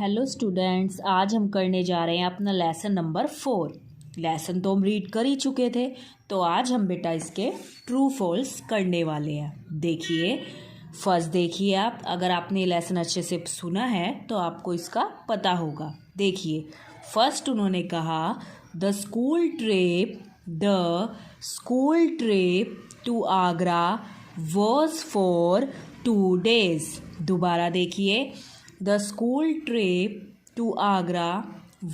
Hello students, आज हम करने जा रहे हैं अपना लेसन नंबर 4। लेसन तो हम रीड कर ही चुके थे, तो आज हम बेटा इसके ट्रू फॉल्स करने वाले हैं। देखिए, फर्स्ट देखिए आप, अगर आपने लेसन अच्छे से सुना है तो आपको इसका पता होगा। देखिए, फर्स्ट उन्होंने कहा the school trip to Agra was for 2 days। दोबारा देखिए, the school trip to Agra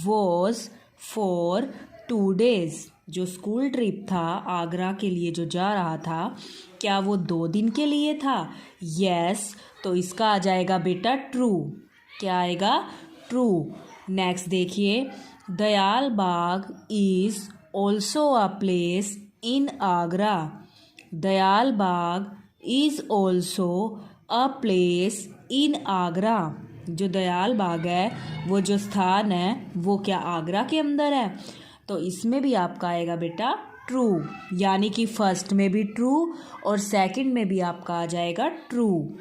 was for 2 days। जो स्कूल ट्रिप था आगरा के लिए जो जा रहा था, क्या वो 2 दिन के लिए था? यस, तो इसका आ जाएगा बेटा ट्रू। क्या आएगा? ट्रू। नेक्स्ट देखिए, Dayal Bagh is also a place in Agra. Dayal Bagh is also a place in Agra. जो दयाल बाग है, वो जो स्थान है, वो क्या आगरा के अंदर है? तो इसमें भी आपका आएगा बेटा ट्रू, यानी कि फर्स्ट में भी ट्रू और सेकंड में भी आपका आ जाएगा ट्रू।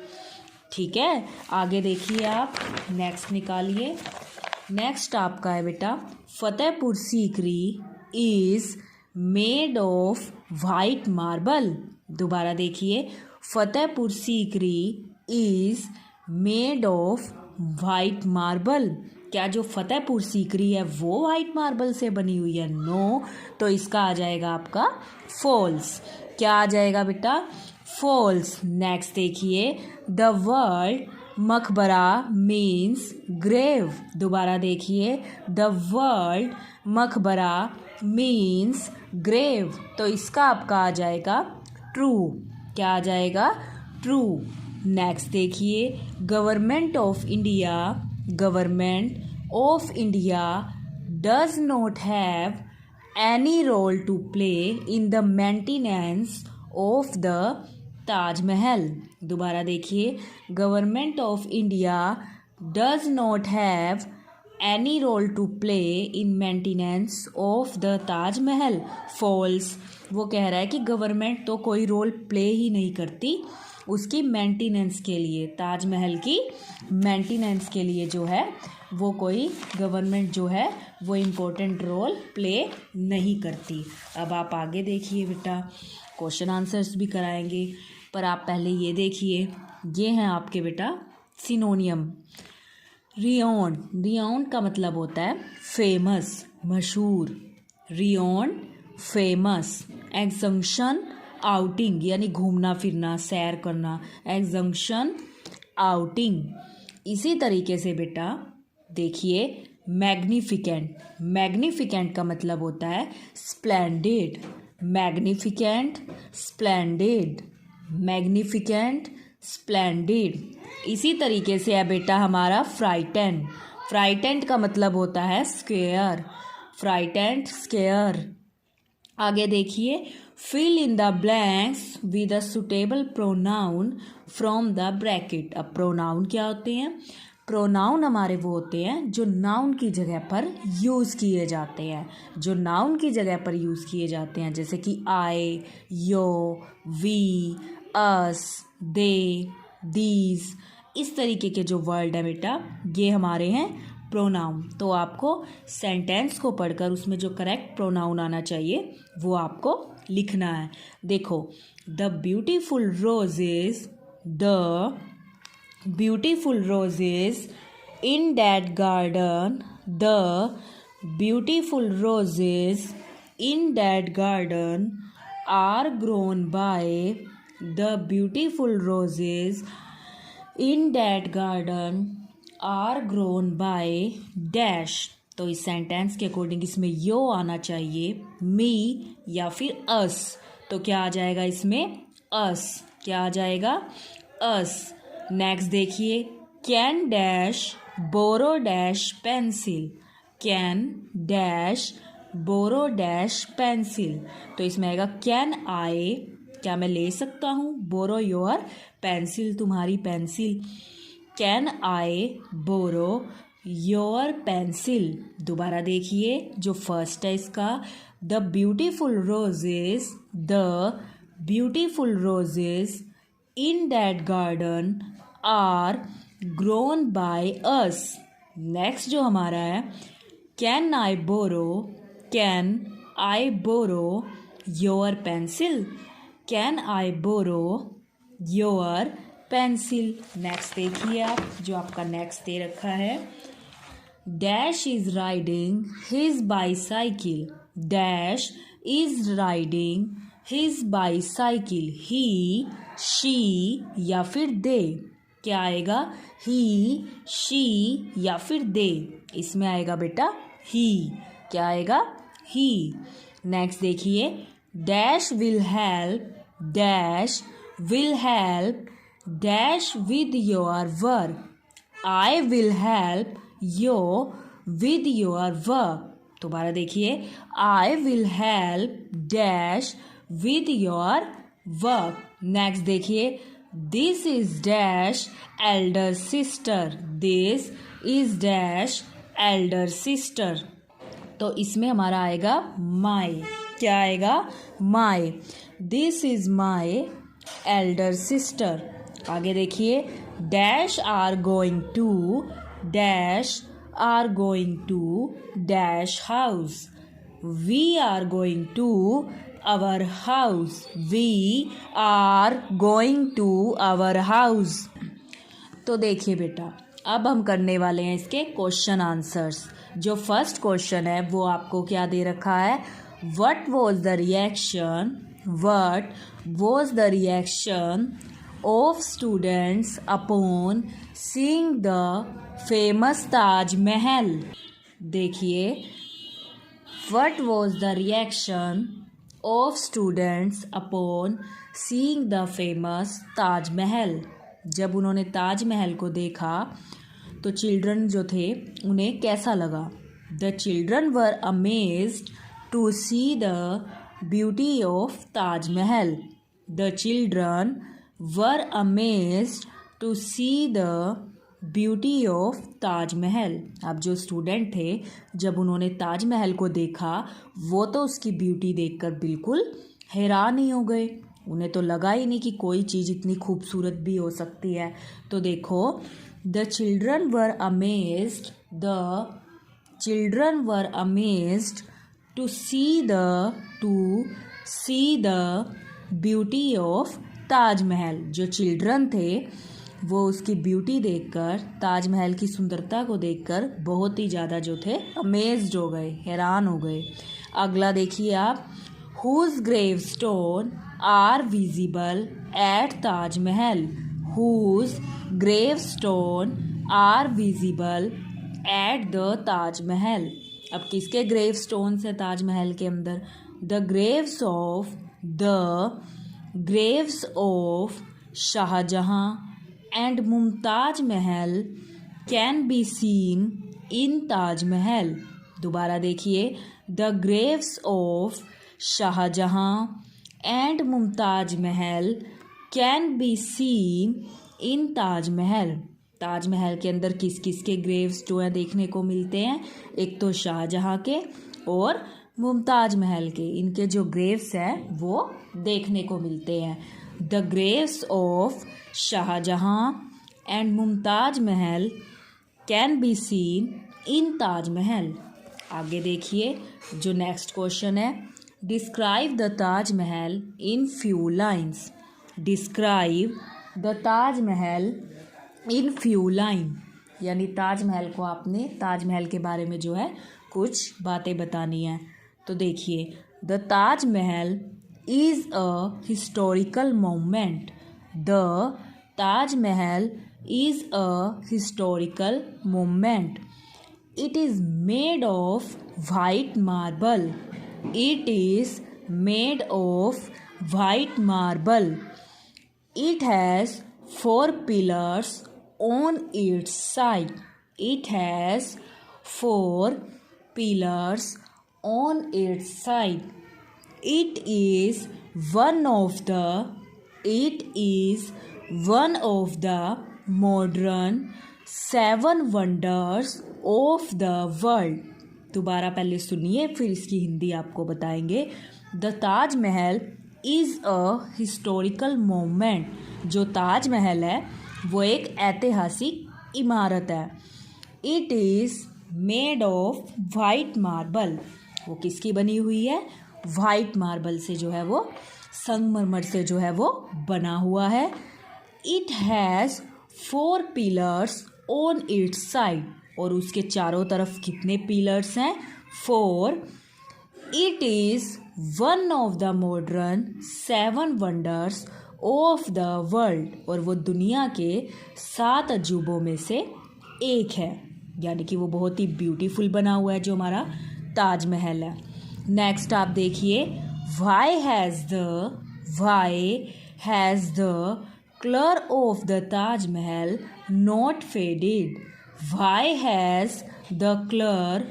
ठीक है, आगे देखिए आप, नेक्स्ट निकालिए। नेक्स्ट आपका है बेटा, Fatehpur Sikri is made of white marble. दोबारा देखिए, Fatehpur Sikri is made of white marble. क्या जो फतेहपुर सीकरी है वो वाइट मार्बल से बनी हुई है? नो, तो इसका आ जाएगा आपका फॉल्स। क्या आ जाएगा बेटा? फॉल्स। नेक्स्ट देखिए, द वर्ड मकबरा मीन्स ग्रेव। दोबारा देखिए, द वर्ड मकबरा मीन्स ग्रेव, तो इसका आपका आ जाएगा ट्रू। क्या आ जाएगा? ट्रू। नेक्स्ट देखिए, government of India does not have any role to play in the maintenance of the Taj Mahal. दोबारा देखिए, government of India does not have any role to play in maintenance of the Taj Mahal. False. वो कह रहा है कि government तो कोई role play ही नहीं करती उसकी मेंटेनेंस के लिए, ताजमहल की मेंटेनेंस के लिए जो है वो कोई गवर्नमेंट जो है वो इम्पोर्टेंट रोल प्ले नहीं करती। अब आप आगे देखिए बेटा, क्वेश्चन आंसर्स भी कराएंगे, पर आप पहले ये देखिए, ये हैं आपके बेटा सिनोनियम। रियोन का मतलब होता है फेमस, मशहूर। Rayon famous. एग्जंक्शन आउटिंग, यानी घूमना फिरना, सैर करना। एग्जंक्शन आउटिंग। इसी तरीके से बेटा देखिए, मैग्निफिकेंट का मतलब होता है स्प्लेंडेड। Magnificent, splendid. इसी तरीके से है बेटा हमारा फ्राइटेंड का मतलब होता है स्केयर। स्केयर। आगे देखिए, fill in the blanks with a suitable pronoun from the bracket. अब प्रोनाउन क्या होते हैं? प्रोनाउन हमारे वो होते हैं जो नाउन की जगह पर यूज़ किए जाते हैं। जैसे कि आई, यो, वी, अस, दे, दीज। इस तरीके के जो वर्ड है बेटा, ये हमारे हैं प्रोनाउन। तो आपको सेंटेंस को पढ़कर उसमें जो करेक्ट प्रोनाउन आना चाहिए वो आपको लिखना है। देखो, the beautiful roses in that garden, are grown by dash. तो इस सेंटेंस के अकॉर्डिंग इसमें यो आना चाहिए, मी या फिर अस। तो क्या आ जाएगा इसमें? अस। क्या आ जाएगा? अस। नेक्स्ट देखिए, can dash borrow dash pencil. तो इसमें आएगा कैन आई, क्या मैं ले सकता हूँ? बोरो योर पेंसिल, तुम्हारी पेंसिल। Can I borrow your pencil. दोबारा देखिए, जो फर्स्ट है इसका, the beautiful roses in that garden are grown by us. Next जो हमारा है, can I borrow your pencil, can I borrow your pencil. Next देखिए आप, जो आपका नेक्स्ट दे रखा है, dash is riding his bicycle, dash is riding his bicycle, he, she या फिर दे। क्या आएगा? ही, शी या फिर दे। इसमें आएगा बेटा ही। क्या आएगा? ही। नेक्स्ट देखिए, dash will help dash with your work, I will help you with your work. दोबारा देखिए, I will help dash with your work. Next देखिए, this is dash elder sister, this is dash elder sister. तो इसमें हमारा आएगा my. क्या आएगा? My. This is my elder sister. आगे देखिए, dash are going to dash house, we are going to our house, we are going to our house. तो देखिए बेटा, अब हम करने वाले हैं इसके क्वेश्चन आंसर्स। जो फर्स्ट क्वेश्चन है वो आपको क्या दे रखा है, what was the reaction of students upon seeing the famous Taj Mahal. देखिए, what was the reaction of students upon seeing the famous Taj Mahal. जब उन्होंने ताज महल को देखा तो चिल्ड्रन जो थे उन्हें कैसा लगा। The children were amazed to see the beauty of Taj Mahal, the children were amazed to see the beauty of Taj Mahal. अब जो स्टूडेंट थे, जब उन्होंने ताज महल को देखा, वो तो उसकी ब्यूटी देखकर बिल्कुल हैरान ही हो गए। उन्हें तो लगा ही नहीं कि कोई चीज़ इतनी खूबसूरत भी हो सकती है। तो देखो, the children were amazed to see the beauty of Taj Mahal. जो चिल्ड्रन थे वो उसकी ब्यूटी देखकर, ताजमहल की सुंदरता को देखकर बहुत ही ज़्यादा जो थे अमेज्ड हो गए, हैरान हो गए। अगला देखिए आप, whose grave stone are visible at Taj Mahal, whose grave stone are visible at the Taj Mahal. अब किसके ग्रेव स्टोन है ताजमहल के अंदर? The graves of Shah Jahan and Mumtaz Mahal can be seen in Taj Mahal. दोबारा देखिए, the graves of Shah Jahan and Mumtaz Mahal can be seen in Taj Mahal. Taj Mahal के अंदर किस किस के ग्रेव्स जो है देखने को मिलते हैं? एक तो शाहजहां के और मुमताज महल के। इनके जो ग्रेव्स हैं वो देखने को मिलते हैं। The graves of Shah Jahan and Mumtaz Mahal can be seen in Taj Mahal. आगे देखिए, जो नेक्स्ट क्वेश्चन है, describe the Taj Mahal in few lines, describe the Taj Mahal in few line. यानी ताजमहल को आपने, ताजमहल के बारे में जो है कुछ बातें बतानी है। तो देखिए, the Taj Mahal is a historical moment, the Taj Mahal is a historical monument. It is made of white marble. It is made of white marble. It has 4 pillars on its side. It has 4 pillars on its side. It is one of the modern 7 wonders of the world. दोबारा पहले सुनिए, फिर इसकी हिंदी आपको बताएंगे। The Taj Mahal is a historical moment. जो ताजमहल है वो एक ऐतिहासिक इमारत है। It is made of white marble. वो किसकी बनी हुई है? वाइट मार्बल से जो है वो, संगमरमर से जो है वो बना हुआ है। It has 4 pillars on it's side. और उसके चारों तरफ कितने पिलर्स हैं? 4। It is one of the modern 7 wonders of the world. और वो दुनिया के 7 अजूबों में से एक है, यानी कि वो बहुत ही ब्यूटीफुल बना हुआ है जो हमारा ताजमहल है। नेक्स्ट आप देखिए, why has the colour of the Taj Mahal not faded. Why has the colour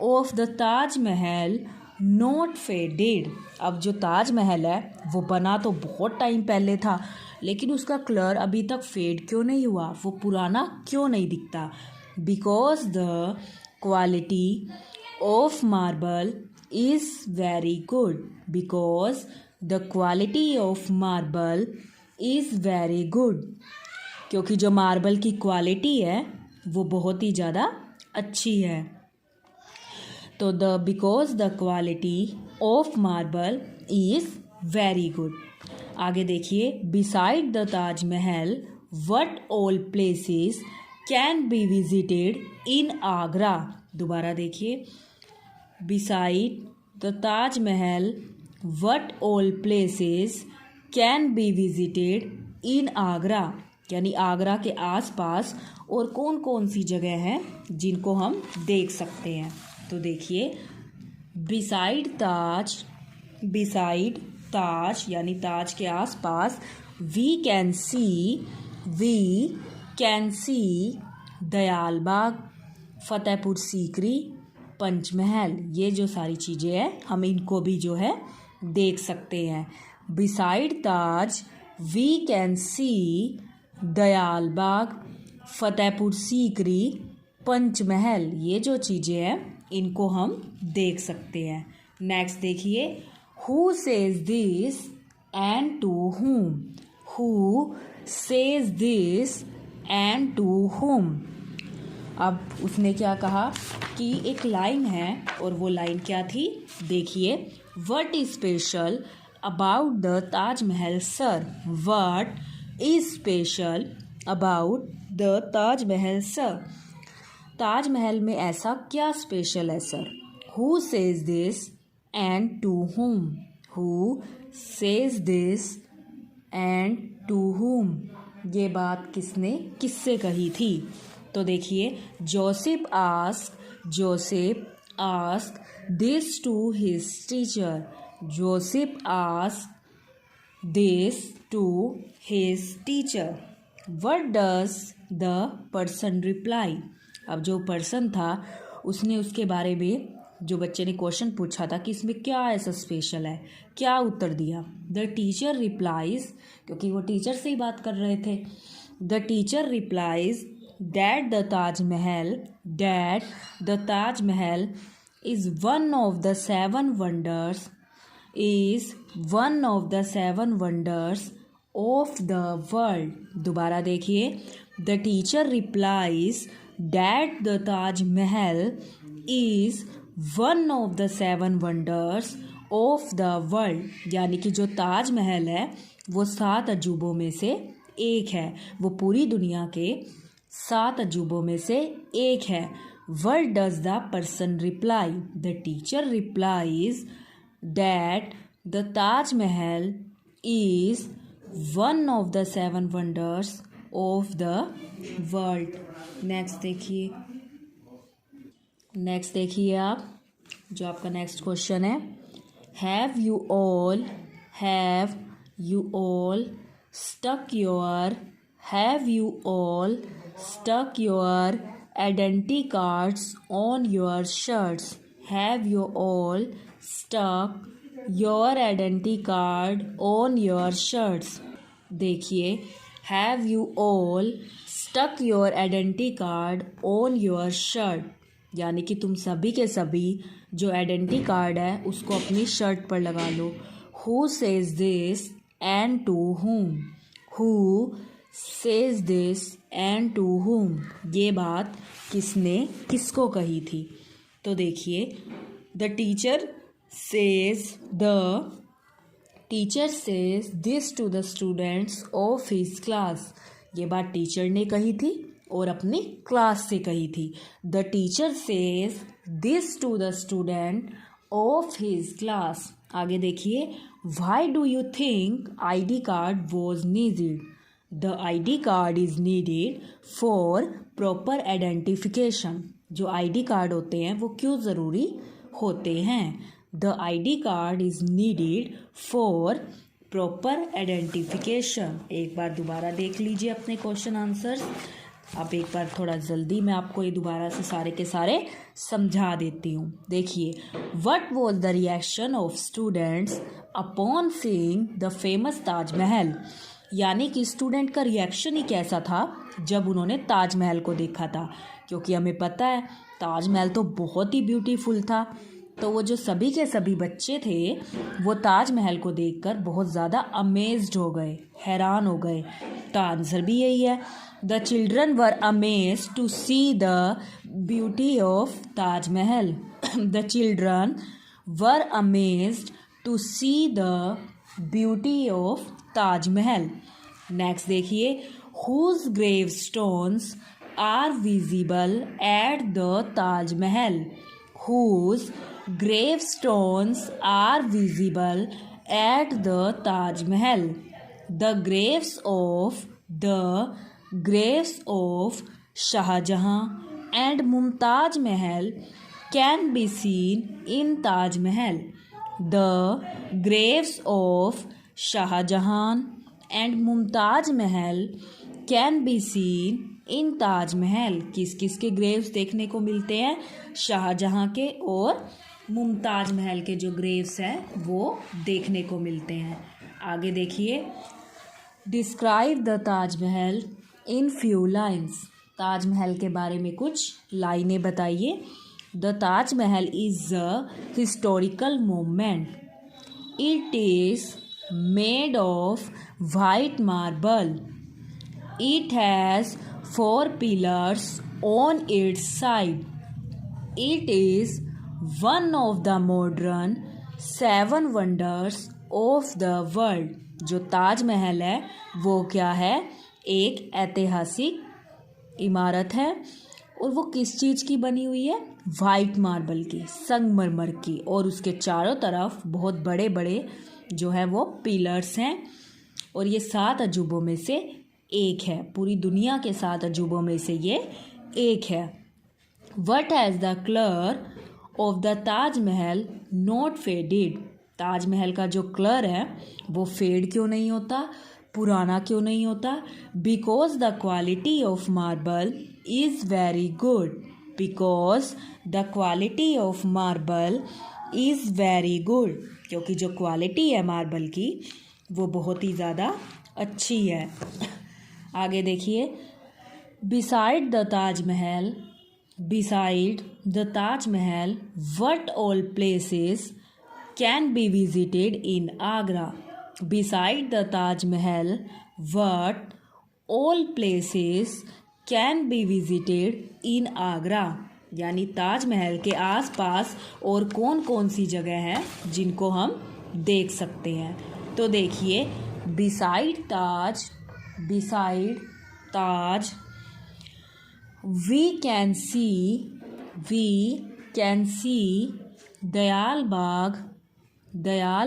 of the Taj Mahal not faded. अब जो ताजमहल है वो बना तो बहुत टाइम पहले था, लेकिन उसका कलर अभी तक फेड क्यों नहीं हुआ? वो पुराना क्यों नहीं दिखता? Because the quality of marble is very good. Because the quality of marble is very good. क्योंकि जो मार्बल की क्वालिटी है वो बहुत ही ज़्यादा अच्छी है। तो because the quality of marble is very good. आगे देखिए, beside the Taj Mahal what all places can be visited in Agra. दोबारा देखिए, beside the Taj Mahal what all places can be visited in Agra. यानी आगरा के आसपास और कौन कौन सी जगह हैं जिनको हम देख सकते हैं। तो देखिए, बिसाइड ताज यानी ताज के आसपास we can see Dayal Bagh, Fatehpur Sikri, Panch Mahal. ये जो सारी चीज़ें हैं हम इनको भी जो है देख सकते हैं। Beside Taj we can see Dayal Bagh, Fatehpur Sikri, Panch Mahal. ये जो चीज़ें हैं इनको हम देख सकते हैं। नेक्स्ट देखिए, who says this and to whom। Who says this and to whom। अब उसने क्या कहा कि एक लाइन है और वो लाइन क्या थी? देखिए, what is special about the Taj Mahal sir. What is special about the Taj Mahal sir. Taj Mahal में ऐसा क्या स्पेशल है sir? Who says this and to whom। Who says this and to whom। ये बात किससे कही थी? तो देखिए, Joseph ask this to his teacher. Joseph ask this to his teacher. What does the person reply. अब जो पर्सन था उसने उसके बारे में, जो बच्चे ने क्वेश्चन पूछा था कि इसमें क्या ऐसा स्पेशल है, क्या उत्तर दिया? द टीचर रिप्लाइज, क्योंकि वो टीचर से ही बात कर रहे थे। The teacher replies that the Taj Mahal is one of the 7 wonders of the world. दोबारा देखिए, the teacher replies that the Taj Mahal is one of the 7 wonders of the world। यानी कि जो ताज महल है वो 7 अजूबों में से एक है, वो पूरी दुनिया के 7 अजूबों में से एक है। What does the person reply? The teacher replies that the Taj Mahal is one of the 7 wonders of the world. Next देखिए आप, जो आपका नेक्स्ट क्वेश्चन है, have you all stuck your identity cards on your shirts. Have you all stuck your identity card on your shirts. देखिए, have you all stuck your identity card on your shirt, यानी कि तुम सभी के सभी जो identity card है उसको अपनी शर्ट पर लगा लो। Who says this and to whom। Who says this and to whom, ये बात किसने किसको कही थी। तो देखिए, the teacher says this to the students of his class, ये बात टीचर ने कही थी और अपनी क्लास से कही थी। The teacher says this to the student of his class. आगे देखिए, why do you think ID card was needed. The ID card is needed for proper identification. जो ID कार्ड होते हैं वो क्यों ज़रूरी होते हैं। The ID card is needed for proper identification. एक बार दोबारा देख लीजिए अपने क्वेश्चन आंसर्स। अब एक बार थोड़ा जल्दी मैं आपको ये दोबारा से सारे के सारे समझा देती हूँ। देखिए, what was the reaction of students upon seeing the famous Taj Mahal. यानी कि स्टूडेंट का रिएक्शन ही कैसा था जब उन्होंने ताजमहल को देखा था, क्योंकि हमें पता है ताजमहल तो बहुत ही ब्यूटीफुल था। तो वो जो सभी के सभी बच्चे थे वो ताजमहल को देखकर बहुत ज़्यादा अमेज्ड हो गए, हैरान हो गए। तो आंसर भी यही है। The children were amazed to see the beauty of Taj Mahal. The children were amazed to see the beauty of Taj Mahal. Next देखिए, whose grave stones are visible at the Taj Mahal. Whose gravestones are visible at the Taj Mahal. The graves of Shah Jahan and Mumtaz Mahal can be seen in Taj Mahal. The graves of Shah Jahan and Mumtaz Mahal can be seen इन ताजमहल। किस किस के Graves देखने को मिलते हैं, शाहजहां के और मुमताज महल के जो ग्रेव्स हैं वो देखने को मिलते हैं। आगे देखिए, describe the Taj Mahal in few lines. Taj Mahal के बारे में कुछ लाइनें बताइए। The Taj Mahal is a historical moment. It is made of white marble. It has 4 pillars on its side. It is one of the modern 7 wonders of the world. जो ताजमहल है वो क्या है, एक ऐतिहासिक इमारत है। और वो किस चीज़ की बनी हुई है, वाइट मार्बल की, संगमरमर की। और उसके चारों तरफ बहुत बड़े बड़े जो है वो पिलर्स हैं। और ये 7 अजूबों में से एक है, पूरी दुनिया के 7 अजूबों में से ये एक है। What has the colour of the Taj Mahal not faded. Taj Mahal का जो कलर है वो फेड क्यों नहीं होता, पुराना क्यों नहीं होता। Because the quality of marble is very good. Because the quality of marble is very good, क्योंकि जो क्वालिटी है मार्बल की वो बहुत ही ज़्यादा अच्छी है। आगे देखिए, beside the Taj Mahal what all places can be visited in Agra. Beside the Taj Mahal what all places can be visited in Agra. यानी ताजमहल के आसपास और कौन कौन सी जगह हैं जिनको हम देख सकते हैं। तो देखिए, beside Taj we can see Dayal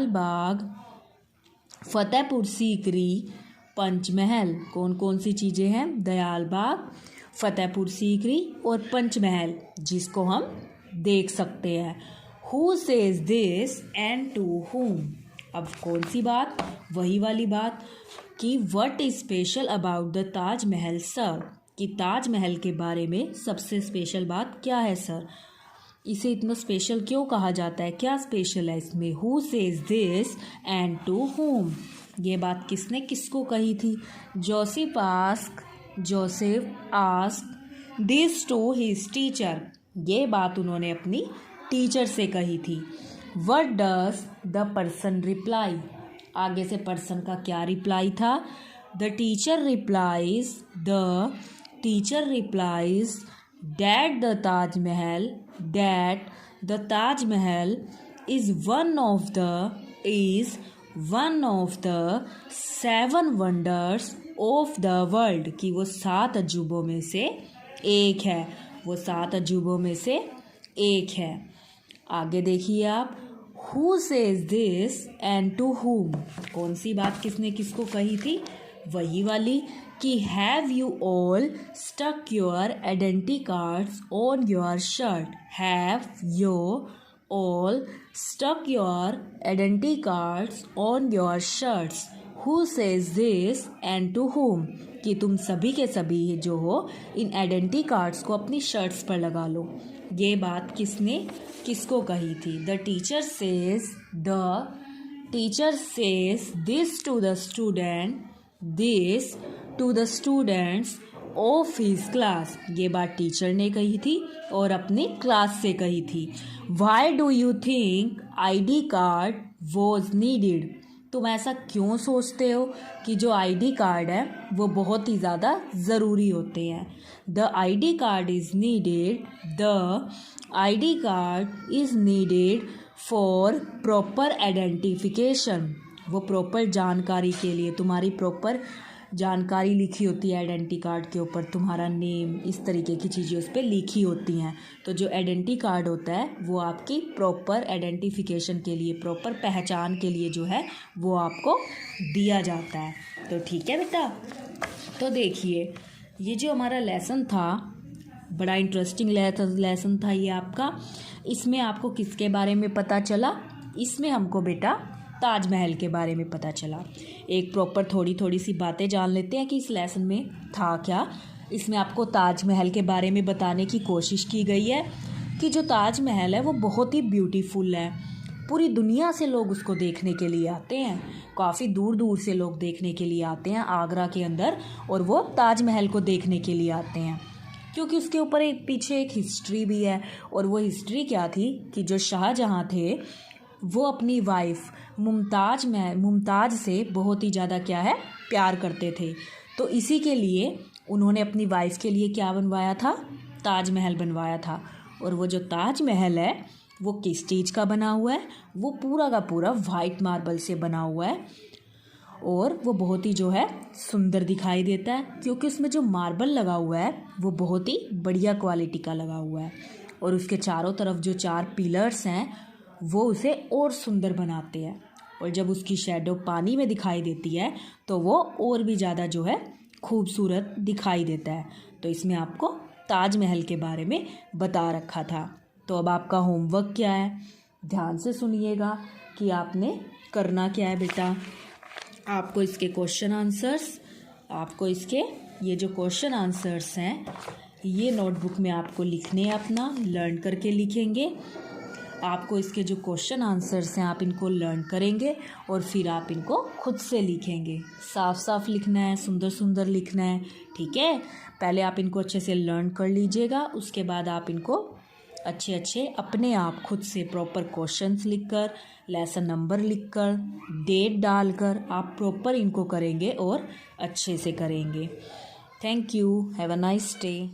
Bagh, Fatehpur Sikri, Panch Mahal. कौन कौन सी चीज़ें हैं, दयाल बाग, फतेहपुर सीकरी और पंचमहल, जिसको हम देख सकते हैं। Who says this and to whom। अब कौन सी बात, वही वाली बात कि what is special about the Taj Mahal sir, कि ताजमहल के बारे में सबसे स्पेशल बात क्या है सर, इसे इतना स्पेशल क्यों कहा जाता है, क्या स्पेशल है इसमें। Who says this and to whom, ये बात किसने किसको कही थी। Joseph asked this to his teacher, ये बात उन्होंने अपनी टीचर से कही थी। What does the person reply, आगे से पर्सन का क्या रिप्लाई था। The teacher replies that the Taj Mahal is one of the 7 wonders of the world, कि वो 7 अजूबों में से एक है, वो 7 अजूबों में से एक है। आगे देखिए आप, Who says this and to whom? कौन सी बात किसने किसको कही थी? वही वाली कि Have you all stuck your identity cards on your shirt? Have you all stuck your identity cards on your shirts? Who says this and to whom? कि तुम सभी के सभी जो हो इन आइडेंटिटी कार्ड्स को अपनी शर्ट्स पर लगा लो। ये बात किसने किसको कही थी? The teacher says this to the students of his class. ये बात टीचर ने कही थी और अपनी क्लास से कही थी। Y do you think ID card was needed? तुम ऐसा क्यों सोचते हो कि जो ID कार्ड है वो बहुत ही ज़्यादा ज़रूरी होते हैं? The ID card is needed for proper identification. वो प्रॉपर जानकारी के लिए, तुम्हारी प्रॉपर जानकारी लिखी होती है आइडेंटिटी कार्ड के ऊपर, तुम्हारा नेम, इस तरीके की चीज़ें उस पर लिखी होती हैं। तो जो आइडेंटिटी कार्ड होता है वो आपकी प्रॉपर आइडेंटिफिकेशन के लिए, प्रॉपर पहचान के लिए जो है वो आपको दिया जाता है। तो ठीक है बेटा, तो देखिए ये जो हमारा लेसन था, बड़ा इंटरेस्टिंग लेसन था ये आपका। इसमें आपको किसके बारे में पता चला? इसमें हमको बेटा ताजमहल के बारे में पता चला। एक प्रॉपर थोड़ी सी बातें जान लेते हैं कि इस लेसन में था क्या। इसमें आपको ताजमहल के बारे में बताने की कोशिश की गई है कि जो ताजमहल है वो बहुत ही ब्यूटीफुल है। पूरी दुनिया से लोग उसको देखने के लिए आते हैं, काफ़ी दूर दूर से लोग देखने के लिए आते हैं आगरा के अंदर, और वो ताजमहल को देखने के लिए आते हैं क्योंकि उसके ऊपर पीछे एक हिस्ट्री भी है। और वो हिस्ट्री क्या थी कि जो शाहजहाँ थे वो अपनी वाइफ मुमताज़ से बहुत ही ज़्यादा क्या है, प्यार करते थे। तो इसी के लिए उन्होंने अपनी वाइफ के लिए क्या बनवाया था? ताजमहल बनवाया था। और वो जो ताजमहल है वो किस चीज़ का बना हुआ है? वो पूरा का पूरा वाइट मार्बल से बना हुआ है और वो बहुत ही जो है सुंदर दिखाई देता है क्योंकि उसमें जो मार्बल लगा हुआ है वो बहुत ही बढ़िया क्वालिटी का लगा हुआ है। और उसके चारों तरफ जो 4 पिलर्स हैं वो उसे और सुंदर बनाते हैं। और जब उसकी शैडो पानी में दिखाई देती है तो वो और भी ज़्यादा जो है खूबसूरत दिखाई देता है। तो इसमें आपको ताजमहल के बारे में बता रखा था। तो अब आपका होमवर्क क्या है? ध्यान से सुनिएगा कि आपने करना क्या है बेटा। आपको इसके ये जो क्वेश्चन आंसर्स हैं ये नोटबुक में आपको लिखने हैं, अपना लर्न करके लिखेंगे। आपको इसके जो क्वेश्चन आंसर्स हैं आप इनको लर्न करेंगे और फिर आप इनको खुद से लिखेंगे। साफ साफ लिखना है, सुंदर सुंदर लिखना है, ठीक है। पहले आप इनको अच्छे से लर्न कर लीजिएगा, उसके बाद आप इनको अच्छे अपने आप खुद से प्रॉपर क्वेश्चंस लिखकर, लेसन नंबर लिखकर, डेट डालकर आप प्रॉपर इनको करेंगे और अच्छे से करेंगे। Thank you, have a nice day.